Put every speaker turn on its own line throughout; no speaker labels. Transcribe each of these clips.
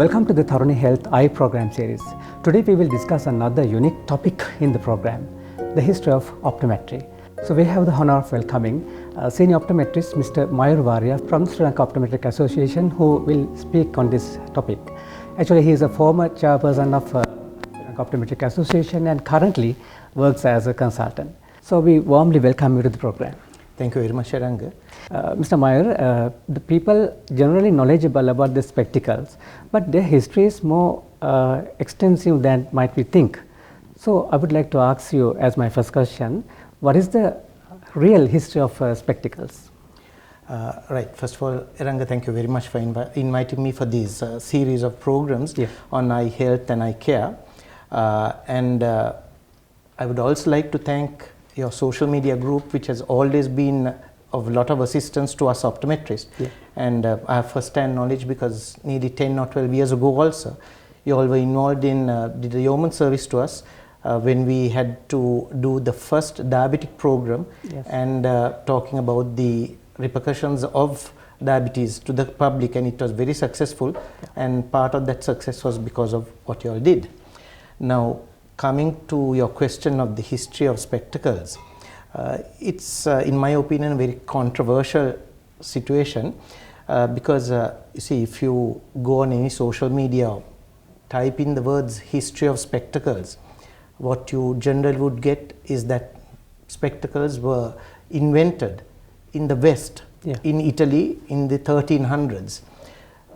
Welcome to the Tharuni Health Eye Program series. Today we will discuss another unique topic in the program, the history of optometry. So we have the honor of welcoming senior optometrist Mr. Mayur Varia from Sri Lanka Optometric Association, who will speak on this topic. Actually, he is a former chairperson of Sri Lanka Optometric Association and currently works as a consultant. So we warmly welcome you to the program.
Thank you very much, Aranga.
Mr. Mayur, the people generally knowledgeable about the spectacles, but their history is more extensive than might we think. So I would like to ask you as my first question, what is the real history of spectacles?
Right. First of all, Aranga, thank you very much for inviting me for this series of programs on eye health and eye care. I would also like to thank your social media group, which has always been of a lot of assistance to us optometrists. And I have first-hand knowledge because nearly 10 or 12 years ago also, you all were involved in did a yeoman service to us when we had to do the first diabetic program and talking about the repercussions of diabetes to the public, and it was very successful, and part of that success was because of what you all did. Now, coming to your question of the history of spectacles, it's in my opinion a very controversial situation because you see, if you go on any social media, type in the words history of spectacles, what you generally would get is that spectacles were invented in the West, in Italy in the 1300s.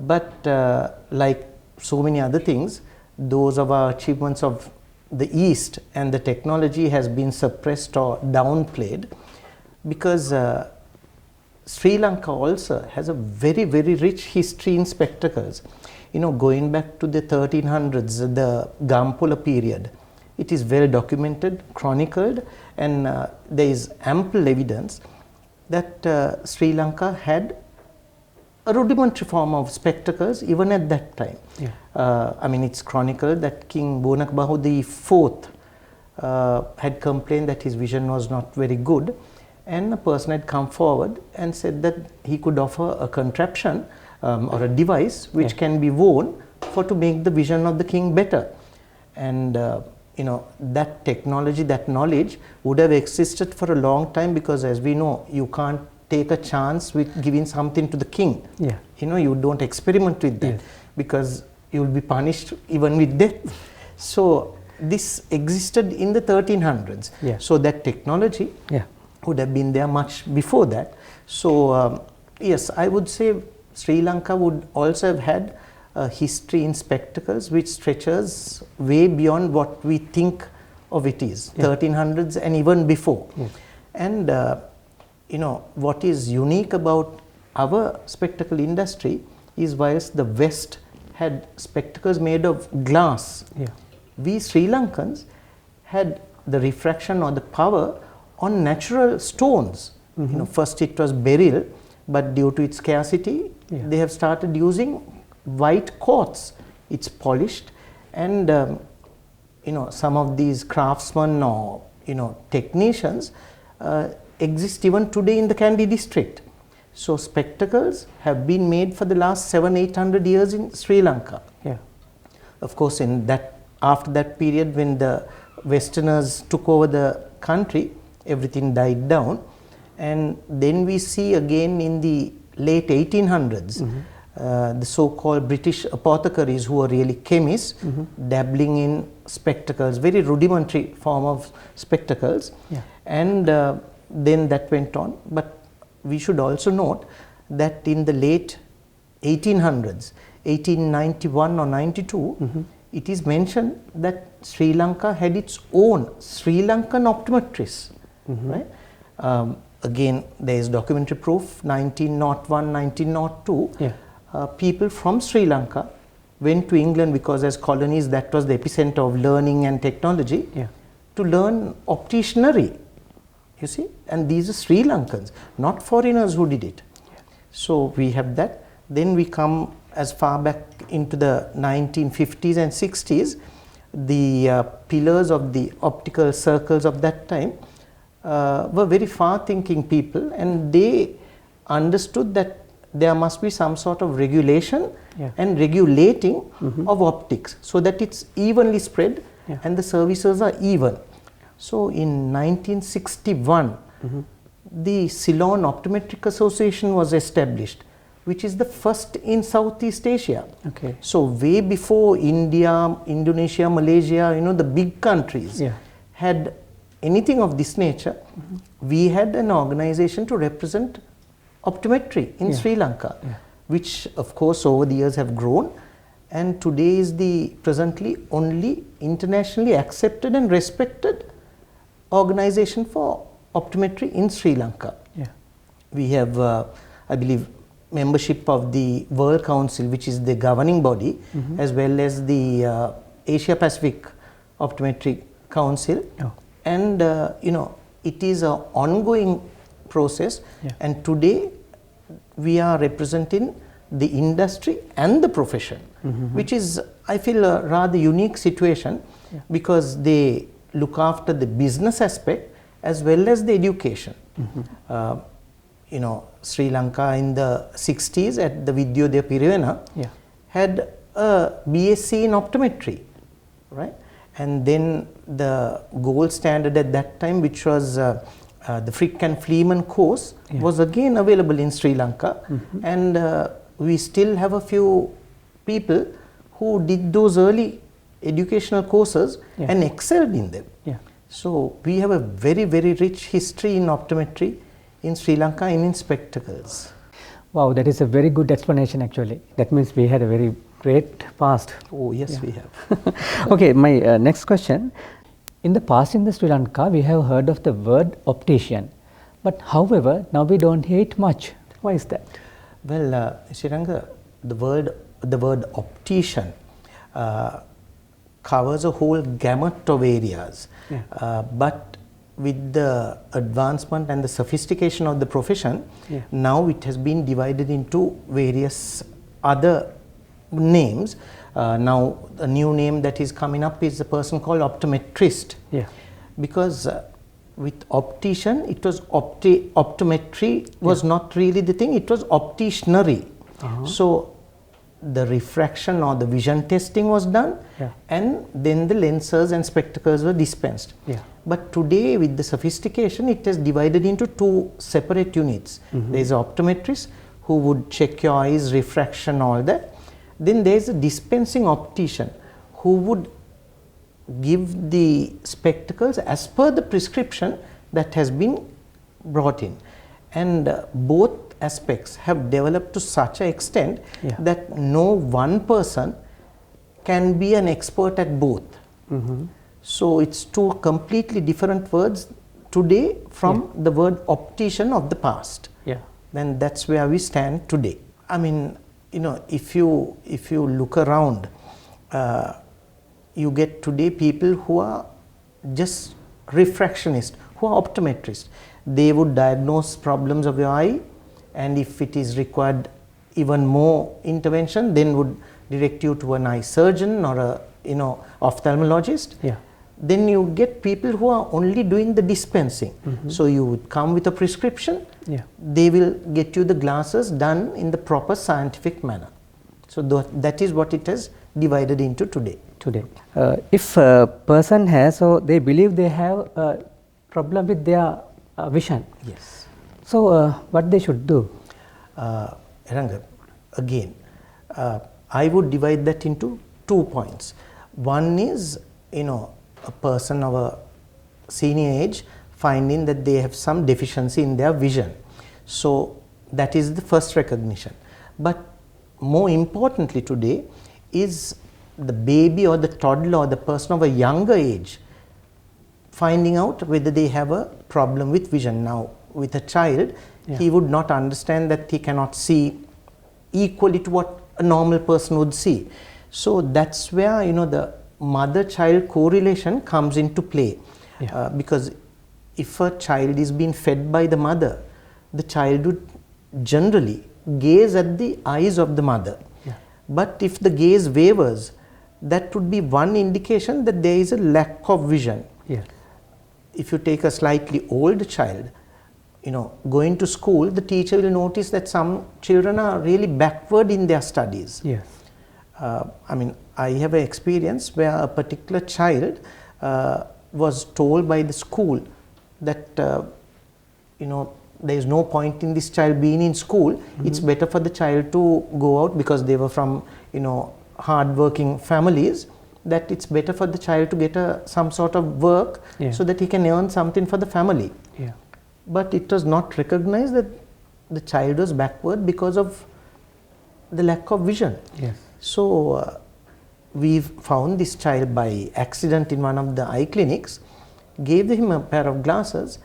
But like so many other things, those of our achievements of the East and the technology has been suppressed or downplayed because Sri Lanka also has a very, very rich history in spectacles. You know, going back to the 1300s, the Gampula period, it is well documented, chronicled, and there is ample evidence that Sri Lanka had a rudimentary form of spectacles even at that time. I mean, it's chronicled that King Bonakbahu IV had complained that his vision was not very good, and a person had come forward and said that he could offer a contraption or a device which can be worn to make the vision of the king better. And you know, that technology, that knowledge would have existed for a long time, because as we know, you can't take a chance with giving something to the king. You know, you don't experiment with that because you will be punished even with death. So this existed in the 1300s. So that technology would have been there much before that. So yes, I would say Sri Lanka would also have had a history in spectacles which stretches way beyond what we think of it is, 1300s and even before. And you know, what is unique about our spectacle industry is, whilst the West had spectacles made of glass, we Sri Lankans had the refraction or the power on natural stones. You know, first it was beryl, but due to its scarcity, they have started using white quartz. It's polished, and you know, some of these craftsmen or technicians exist even today in the Kandy district. So spectacles have been made for the last 700-800 years in Sri Lanka. Of course, in that, after that period when the Westerners took over the country, everything died down, and then we see again in the late 1800s the so-called British apothecaries, who are really chemists, dabbling in spectacles, very rudimentary form of spectacles, and then that went on. But we should also note that in the late 1800s, 1891 or 92, it is mentioned that Sri Lanka had its own Sri Lankan optometrists. Right? Again, there is documentary proof, 1901, 1902, people from Sri Lanka went to England, because as colonies that was the epicenter of learning and technology, to learn opticianry. You see, and these are Sri Lankans, not foreigners who did it. So we have that. Then we come as far back into the 1950s and 60s. The pillars of the optical circles of that time were very far-thinking people, and they understood that there must be some sort of regulation
Yeah.
and regulating of optics so that it's evenly spread
Yeah.
and the services are even. So in 1961, the Ceylon Optometric Association was established, which is the first in Southeast Asia.
Okay.
So way before India, Indonesia, Malaysia, the big countries
Yeah.
had anything of this nature, we had an organization to represent optometry in
Yeah.
Sri Lanka,
Yeah.
which of course over the years have grown, and today is the presently only internationally accepted and respected organization for optometry in Sri Lanka.
Yeah.
We have, I believe, membership of the World Council, which is the governing body, as well as the Asia Pacific Optometry Council.
Oh.
And it is an ongoing process.
Yeah.
And today we are representing the industry and the profession, which is, I feel, a rather unique situation, because they look after the business aspect as well as the education. Sri Lanka in the 60s at the Vidyodaya Pirivena
Yeah.
had a BSc in optometry, right? And then the gold standard at that time, which was the Frick and Fleeman course,
Yeah.
was again available in Sri Lanka. And we still have a few people who did those early educational courses
Yeah.
and excelled in them.
Yeah.
So we have a very, very rich history in optometry in Sri Lanka and in spectacles.
Wow, that is a very good explanation actually. That means we had a very great past.
Oh yes,
Yeah.
we have.
Okay, my next question. In the past in the Sri Lanka, we have heard of the word optician. But however, now we don't hear it much. Why is that?
Well, Shiranga, the word optician covers a whole gamut of areas.
Yeah.
But with the advancement and the sophistication of the profession,
Yeah.
now it has been divided into various other names. Now, a new name that is coming up is a person called optometrist.
Yeah.
Because with optician, it was optometry was not really the thing, it was opticianry. So the refraction or the vision testing was done,
Yeah.
and then the lenses and spectacles were dispensed.
Yeah.
But today, with the sophistication, it is divided into two separate units. There is an optometrist who would check your eyes, refraction, all that. Then there is a dispensing optician who would give the spectacles as per the prescription that has been brought in. And both aspects have developed to such an extent
Yeah.
that no one person can be an expert at both. So it's two completely different words today from the word optician of the past.
Yeah.
Then that's where we stand today. I mean, if you look around, you get today people who are just refractionists, who are optometrists. They would diagnose problems of your eye, and if it is required even more intervention, then would direct you to an eye surgeon or a ophthalmologist.
Yeah.
Then you get people who are only doing the dispensing. So you would come with a prescription,
Yeah.
they will get you the glasses done in the proper scientific manner. So that is what it has divided into today.
If a person has, so they believe they have a problem with their vision.
Yes.
So what they should do?
Ranga, again, I would divide that into 2 points. One is, a person of a senior age finding that they have some deficiency in their vision. So that is the first recognition. But more importantly today is the baby or the toddler or the person of a younger age finding out whether they have a problem with vision. Now, with a child, he would not understand that he cannot see equally to what a normal person would see. So that's where the mother-child correlation comes into play. Because if a child is being fed by the mother, the child would generally gaze at the eyes of the mother. But if the gaze wavers, that would be one indication that there is a lack of vision. If you take a slightly old child, going to school, the teacher will notice that some children are really backward in their studies.
Yes.
I have an experience where a particular child was told by the school that there is no point in this child being in school. It's better for the child to go out, because they were from hard-working families, that it's better for the child to get some sort of work so that he can earn something for the family.
Yeah.
But it was not recognized that the child was backward because of the lack of vision.
Yes.
So we found this child by accident in one of the eye clinics, gave him a pair of glasses,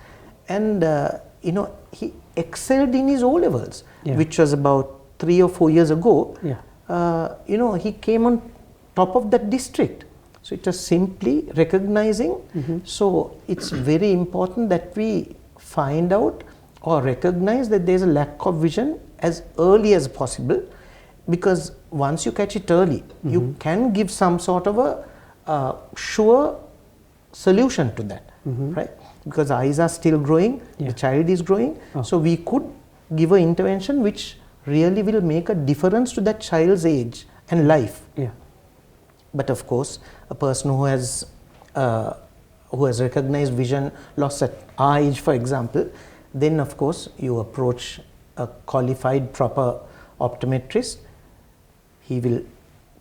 and he excelled in his O-levels, which was about 3 or 4 years ago.
Yeah.
He came on top of that district. So it was simply recognizing. So it's very important that we find out or recognize that there is a lack of vision as early as possible, because once you catch it early, you can give some sort of a sure solution to that, right? Because eyes are still growing, the child is growing, so we could give an intervention which really will make a difference to that child's age and life.
Yeah.
But of course, a person who has recognized vision loss at our age, for example, then of course you approach a qualified proper optometrist. He will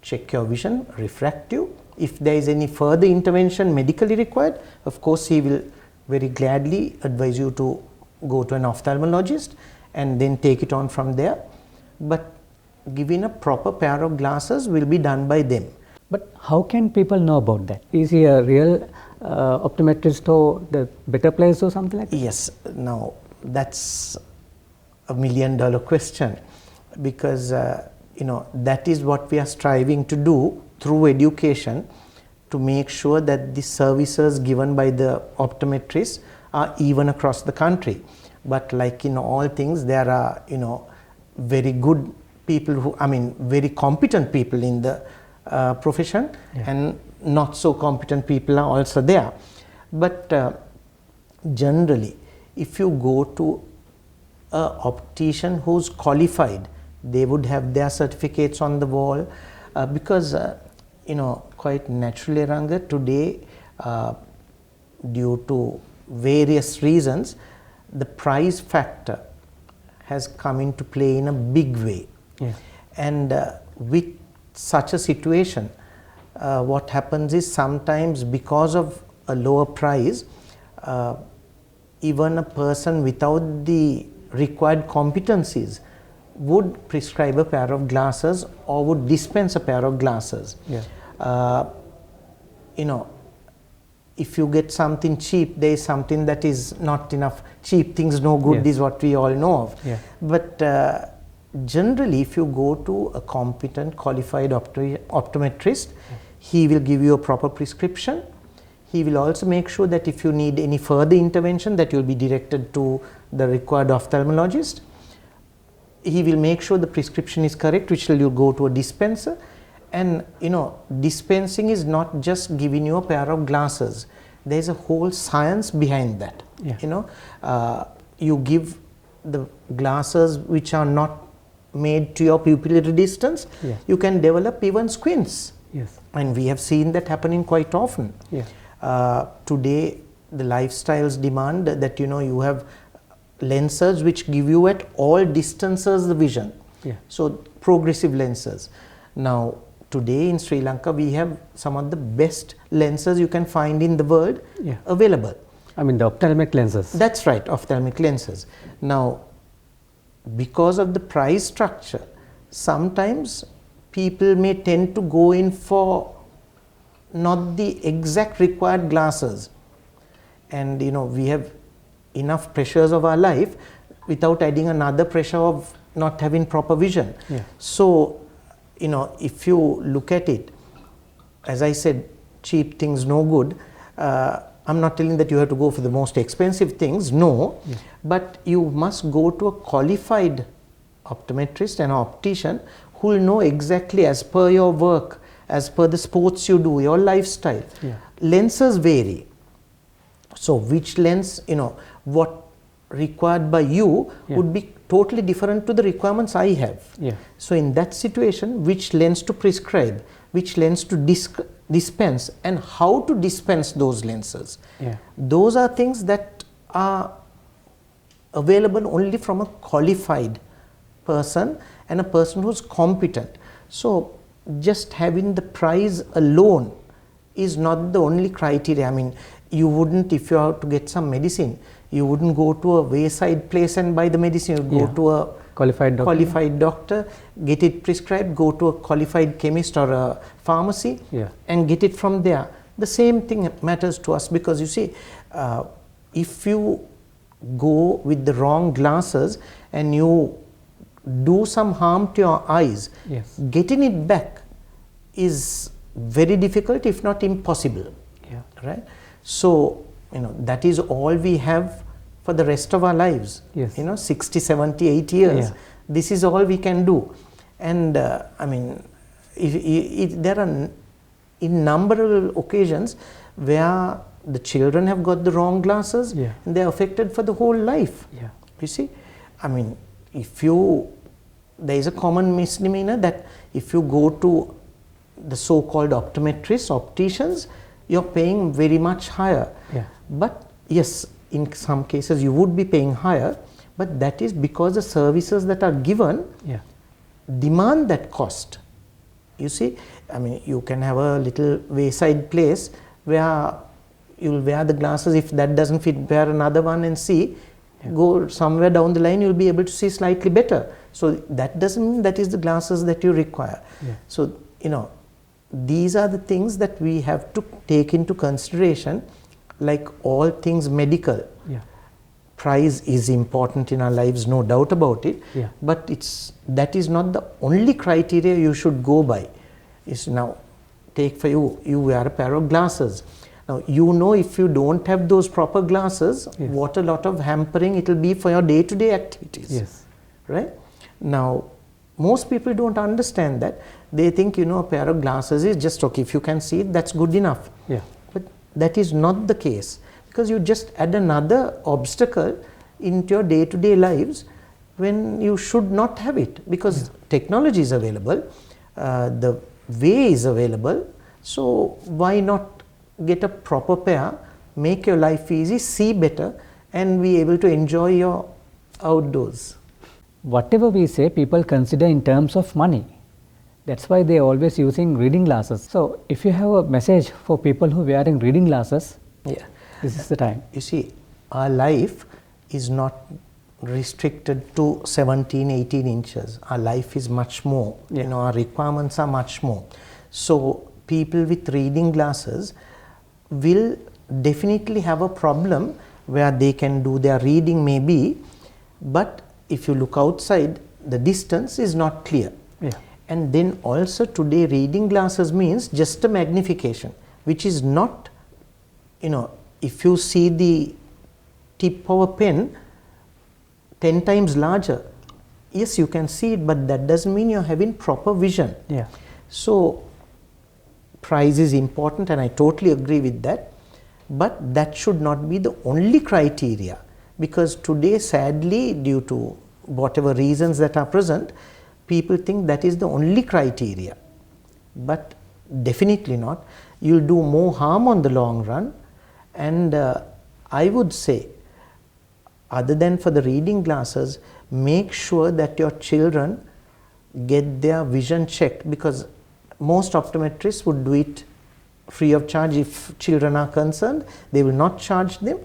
check your vision, refract you. If there is any further intervention medically required, of course he will very gladly advise you to go to an ophthalmologist and then take it on from there. But giving a proper pair of glasses will be done by them.
But how can people know about that? Is he a real optometrist or the better place or something like that?
Yes. Now that's $1 million question, because that is what we are striving to do through education, to make sure that the services given by the optometrists are even across the country. But like in all things, there are very good people very competent people in the profession, and not so competent people are also there. But generally, if you go to an optician who's qualified, they would have their certificates on the wall, because quite naturally, Ranga, today due to various reasons, the price factor has come into play in a big way. And with such a situation, what happens is, sometimes because of a lower price, even a person without the required competencies would prescribe a pair of glasses or would dispense a pair of glasses. If you get something cheap, there is something that is not enough. Cheap things no good is what we all know of. But generally, if you go to a competent, qualified optometrist, he will give you a proper prescription. He will also make sure that if you need any further intervention, that you will be directed to the required ophthalmologist. He will make sure the prescription is correct, which will you go to a dispenser. And dispensing is not just giving you a pair of glasses. There is a whole science behind that. You give the glasses which are not made to your pupillary distance. You can develop even squints. And we have seen that happening quite often. Today, the lifestyles demand that you have lenses which give you at all distances the vision. So progressive lenses. Now today in Sri Lanka, we have some of the best lenses you can find in the world available.
The ophthalmic lenses.
That's right, ophthalmic lenses. Now, because of the price structure, sometimes people may tend to go in for not the exact required glasses. And we have enough pressures of our life without adding another pressure of not having proper vision. So, if you look at it, as I said, cheap things no good. I'm not telling that you have to go for the most expensive things, no, but you must go to a qualified optometrist and optician who will know exactly, as per your work, as per the sports you do, your lifestyle. Lenses vary. So which lens, what required by you
Yeah.
would be totally different to the requirements I have.
Yeah.
So in that situation, which lens to prescribe, which lens to dispense, and how to dispense those lenses,
Yeah.
those are things that are available only from a qualified person and a person who's competent. So just having the price alone is not the only criteria. I mean, you wouldn't, if you have to get some medicine, you wouldn't go to a wayside place and buy the medicine. You'd go
Yeah.
to a
Qualified doctor.
get it prescribed, go to a qualified chemist or a pharmacy,
Yeah.
and get it from there. The same thing matters to us, because you see, if you go with the wrong glasses and you do some harm to your eyes,
Yes.
getting it back is very difficult, if not impossible.
Yeah.
Right? So, that is all we have for the rest of our lives.
Yes.
60, 70, 80 years.
Yeah.
This is all we can do. And I mean, there are innumerable occasions where the children have got the wrong glasses,
Yeah.
and they are affected for the whole life.
Yeah.
You see, I mean, there is a common misdemeanor that if you go to the so-called optometrists, opticians, you're paying very much higher.
Yeah.
But yes, in some cases you would be paying higher, but that is because the services that are given
Yeah.
demand that cost. You see, I mean, you can have a little wayside place where you'll wear the glasses. If that doesn't fit, wear another one and see.
Yeah.
Go somewhere down the line, you'll be able to see slightly better. So that doesn't mean that is the glasses that you require.
Yeah.
So, these are the things that we have to take into consideration. Like all things medical,
Yeah.
price is important in our lives, no doubt about it.
Yeah.
But that is not the only criteria you should go by. Now, take for you wear a pair of glasses. Now, if you don't have those proper glasses,
Yes.
what a lot of hampering it will be for your day-to-day activities.
Yes.
Right? Now, most people don't understand that. They think, a pair of glasses is just okay. If you can see it, that's good enough.
Yeah.
But that is not the case, because you just add another obstacle into your day-to-day lives when you should not have it, because technology is available, the way is available. So why not get a proper pair, make your life easy, see better, and be able to enjoy your outdoors.
Whatever we say, people consider in terms of money. That's why they are always using reading glasses. So if you have a message for people who are wearing reading glasses,
Yeah.
this is the time.
You see, our life is not restricted to 17, 18 inches. Our life is much more.
Yeah.
Our requirements are much more. So people with reading glasses will definitely have a problem where they can do their reading maybe, but if you look outside, the distance is not clear.
Yeah.
And then also today reading glasses means just a magnification, which is not, if you see the tip of a pen 10 times larger, yes, you can see it, but that doesn't mean you're having proper vision.
Yeah.
So price is important, and I totally agree with that, but that should not be the only criteria, because today sadly, due to whatever reasons that are present, people think that is the only criteria, but definitely not. You'll do more harm on the long run. And I would say, other than for the reading glasses, make sure that your children get their vision checked, because most optometrists would do it free of charge. If children are concerned, they will not charge them.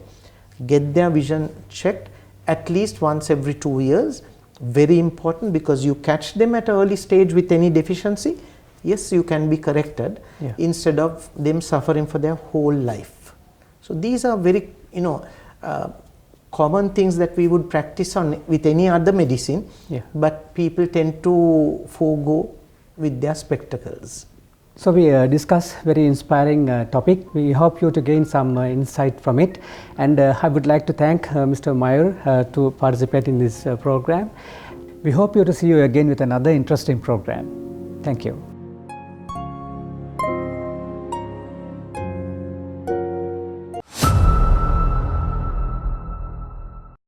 Get their vision checked at least once every 2 years. Very important, because you catch them at an early stage with any deficiency, yes, you can be corrected.
Yeah.
Instead of them suffering for their whole life. So these are very common things that we would practice on with any other medicine.
Yeah.
But people tend to forego with their spectacles.
So we discussed very inspiring topic. We hope you to gain some insight from it, and I would like to thank Mr. Mayur to participate in this program. We hope you to see you again with another interesting program. Thank you.